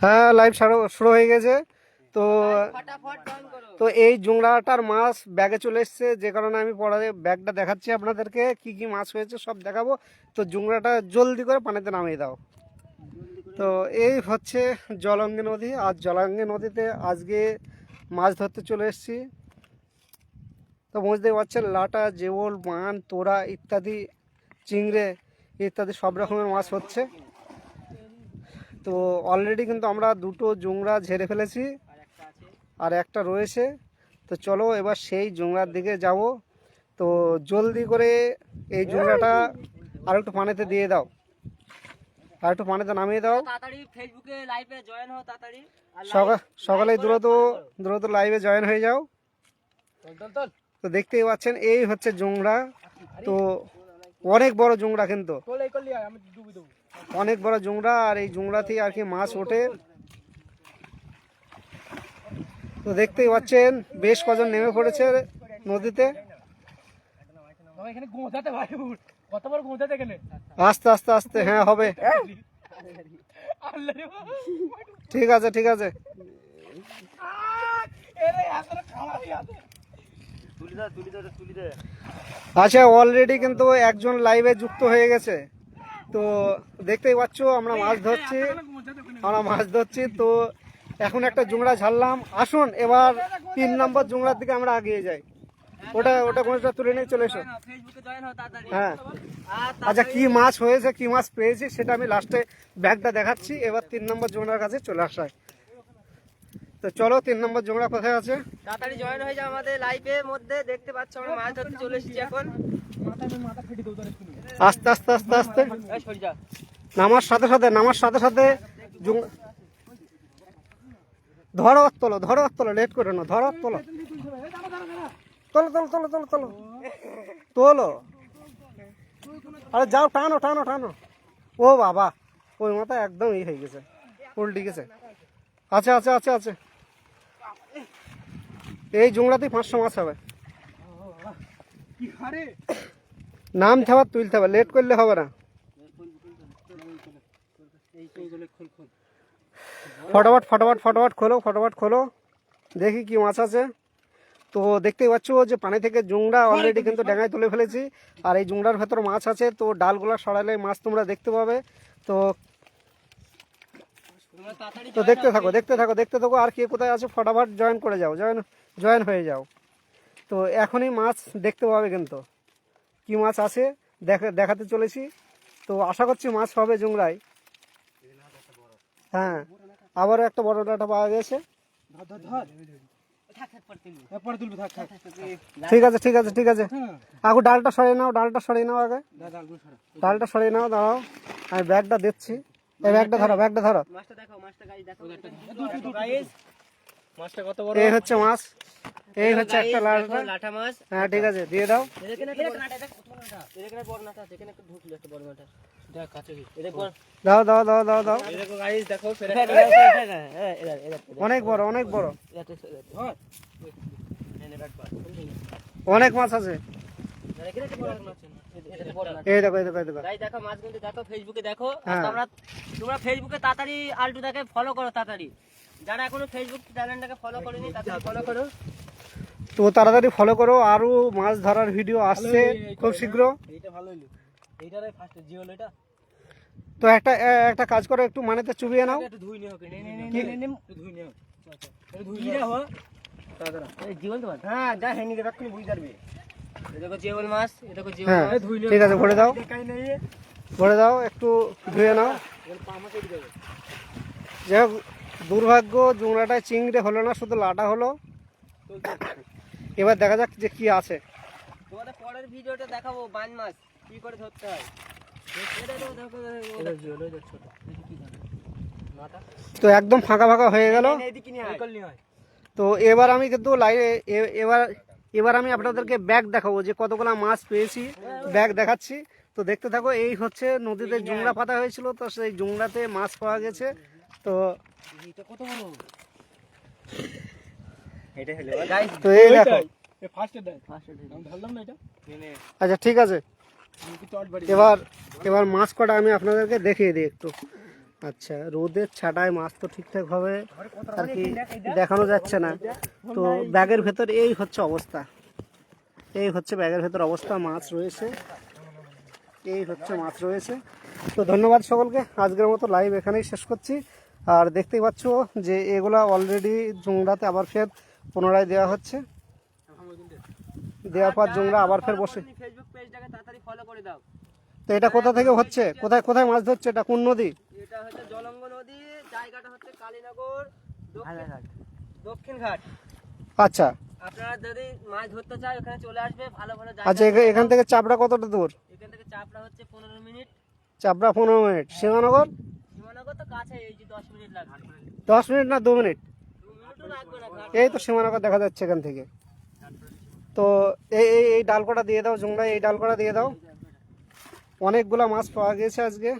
হ্যাঁ, লাইভ শুরু হয়ে গেছে। তো তো এই জুংলাটার মাছ ব্যাগে চলে এসছে, যে কারণে আমি পরে ব্যাগটা দেখাচ্ছি আপনাদেরকে, কি কি মাছ হয়েছে সব দেখাবো। তো জুংলাটা জলদি করে পানিতে নামিয়ে দাও। তো এই হচ্ছে জলাঙ্গি নদী। আর জলাঙ্গি নদীতে আজকে মাছ ধরতে চলে এসেছি। তো বুঝতে পারছেন, লাটা, জেওল, বান, তোরা ইত্যাদি, চিংড়ে ইত্যাদি সব রকমের মাছ হচ্ছে। তো অলরেডি কিন্তু আমরা দুটো জুংড়া ঝেড়ে ফেলেছি, আর একটা রয়েছে। তো চলো এবার সেই জুংড়ার দিকে যাব। তো জলদি করে এই জুংড়াটা আর একটু পানিতে দিয়ে দাও, আর একটু পানিতে নামিয়ে দাও। সকালে দ্রুত লাইভে জয়েন হয়ে যাও। তো দেখতেই পাচ্ছেন এই হচ্ছে জুংড়া। তো অনেক বড় জুংড়া, কিন্তু অনেক বড় জুংড়া, আর এই জুংড়াতেই আর কি মাছ ওঠে। তো দেখতেই পাচ্ছেন বেশ কজন নেমে পড়েছে নদীতে। আস্তে আস্তে আস্তে, হ্যাঁ হবে, ঠিক আছে ঠিক আছে। আচ্ছা, অলরেডি কিন্তু একজন লাইভে যুক্ত হয়ে গেছে। তো দেখতেই পাচ্ছ আমরা মাছ ধরছি। তো এখন একটা জুংড়া ঝাড়লাম। আসুন এবার 3 নম্বর জুংড়ার দিকে আমরা এগিয়ে যাই। ওটা কোনটা তুলে নিয়ে চলে এসো। হ্যাঁ, আচ্ছা, কি মাছ হয়েছে, কি মাছ পেয়েছি সেটা আমি লাস্টে ব্যাগটা দেখাচ্ছি। এবার 3 নম্বর জুংড়ার কাছে চলে আসায়। তো চলো, 3 নম্বর জোড়া কোথায় আছে? তাড়াতাড়ি জয়েন হয়ে যাও আমাদের লাইভের মধ্যে। দেখতে পাচ্ছ আমরা মাছ ধরতে চলে এসেছি এখন। আস্তে আস্তে আস্তে আস্তে নামার সাথে সাথে ধরো তোলো, লেট করে না, ধরো তোলো তোলো। আরে যাও, টানো। ও বাবা, ওই মাথা একদম ই হয়ে গেছে, উল্টে গেছে। আচ্ছা, এই জুংড়াতেই 500 মাছ হবে। নামতে হবে, তুলতে হবে, লেট করলে হবে না। ফটাফট খোলো, দেখি কি মাছ আছে। তো দেখতেই পাচ্ছ যে পানি থেকে জুংড়া অলরেডি কিন্তু ডাঙায় তুলে ফেলেছি, আর এই জুংড়ার ভেতর মাছ আছে। তো ডালগুলা সরালে মাছ তোমরা দেখতে পাবে। তো দেখতে থাকো, আর কে কোথায় আছে ফটাফট জয়েন করে যাও, জয়েন হয়ে যাও। তো এখনই মাছ দেখতে পাবে, কিন্তু কি মাছ আছে দেখাতে চলেছি। তো আশা করছি মাছ হবে জুংড়ায়। হ্যাঁ, আবারও একটা বড় ডাটা পাওয়া গেছে। ঠিক আছে। আগু ডালটা সরিয়ে নাও আগে, ডালটা সরিয়ে নাও। দাঁড়াও, আমি ব্যাগটা দিচ্ছি। এই ব্যাগটা ধরো। এই হচ্ছে মাছ, এই হচ্ছে একটা লাটা মাছ। হ্যাঁ, ঠিক আছে, দিয়ে দাও। দাও। অনেক বড়, অনেক মাছ আছে। এই দেখো মাছগুলো দেখো, ফেসবুকে দেখো। তোমরা ফেসবুকে তাড়াতাড়ি আলটুদাকে ফলো করো তাড়াতাড়ি। যারা এখনো ফেসবুক চ্যানেলটাকে ফলো করেনি তাড়াতাড়ি ফলো করো। তো তাড়াতাড়ি ফলো করো, আরো মাছ ধরার ভিডিও আসছে খুব শীঘ্র। তো একটা কাজ করো, একটু মানেতে চুবিয়ে নাও। ঠিক আছে, ভরে দাও, একটু ধুয়ে নাও। যাই হোক, দুর্ভাগ্য জুংড়াটায় চিংড়ে হলো না, শুধু লাটা হলো। এবার দেখা যাক যে কি আছে। তোমাদের পরের ভিডিওটা দেখাবো বান মাছ কি করে ধরতে হয়। তো একদম ফাঁকা হয়ে গেল। তো এবার আমি কিন্তু এবার আমি আপনাদেরকে ব্যাগ দেখাবো যে কতগুলা মাছ পেয়েছি। ব্যাগ দেখাচ্ছি, তো দেখতে থাকো। এই হচ্ছে নদীতে জুংড়া পাতা হয়েছিল, তো সেই জুংড়াতে মাছ পাওয়া গেছে। তো এই দেখো। আচ্ছা, ঠিক আছে, এবার মাছ কটা আমি আপনাদেরকে দেখিয়ে দিই একটু। আচ্ছা, রোদের ছাটায় মাছ তো ঠিকঠাক ভাবে আর কি দেখানো যাচ্ছে না। তো ব্যাগের ভেতর এই হচ্ছে অবস্থা, এই হচ্ছে ব্যাগের ভেতর অবস্থা, মাছ রয়েছে, এই হচ্ছে মাছ রয়েছে। তো ধন্যবাদ সকলকে, আজকের মতো লাইভ এখানেই শেষ করছি। আর দেখতেই পাচ্ছ যে এগুলা অলরেডি জুংড়াতে আবার ফের পুনরায় দেওয়া হচ্ছে, দেওয়ার পর জুংড়া আবার ফের বসে। ফেসবুক পেজটাকে তাড়াতাড়ি ফলো করে দাও। তো এটা কোথা থেকে হচ্ছে, কোথায় কোথায় মাছ ধরছে, এটা কোন নদী? এটা হচ্ছে জলঙ্গ নদী, জায়গাটা হচ্ছে কালীনগর দক্ষিণ ঘাট। আচ্ছা আপনারা যদি মাছ ধরতে চান ওখানে চলে আসবে, ভালো ভালো জায়গা। আচ্ছা, এখান থেকে চাপড়া কতটা দূর? এখান থেকে চাপড়া হচ্ছে 15 মিনিট। চাপড়া 15 মিনিট, সীমানগর? সীমানগর তো কাছে, এই যে 10 মিনিট লাগবে। 10 মিনিট না 2 মিনিট? 2 মিনিটও লাগবে না ঘাট। এই তো সীমানগর দেখা যাচ্ছে এখান থেকে। তো এই এই এই ডালকোটা দিয়ে দাও জুংড়া, এই ডালকোটা দিয়ে দাও। অনেকগুলা মাছ পাওয়া গেছে আজকে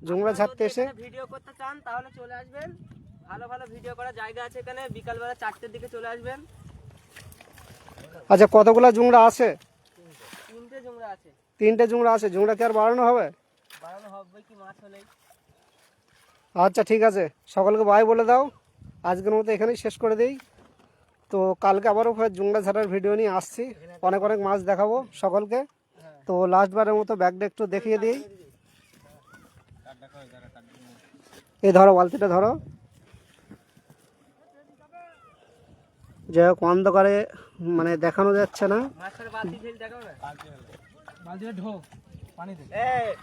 জুংড়া ঝাড়তে এসে। ভিডিও করতে চান তাহলে চলে আসবেন, ভালো ভালো ভিডিও করার জায়গা আছে এখানে। বিকালবেলা 4টের দিকে চলে আসবেন। আচ্ছা, কতগুলা জুংড়া আছে? 3টে জুংড়া আছে। 3টে জুংড়া আছে, জুংড়া কি আর বাড়ানো হবে? বাড়ানো হবে কি মাছ হলেই। আচ্ছা ঠিক আছে, সকলকে বাই বলে দাও, আজকের মতো এখানেই শেষ করে দিই। তো কালকে আবারও ফের জুংড়া ঝাড়ার ভিডিও নিয়ে আসছি, অনেক অনেক মাছ দেখাবো সকলকে। তো লাস্টবারের মতো ব্যাগটা একটু দেখিয়ে দিই। এই ধরো, বালতিটা ধরো। যাই হোক, অন্ধকারে মানে দেখানো যাচ্ছে না, মাছের বালতি ঢেল দেখাও না।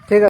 ঠিক আছে।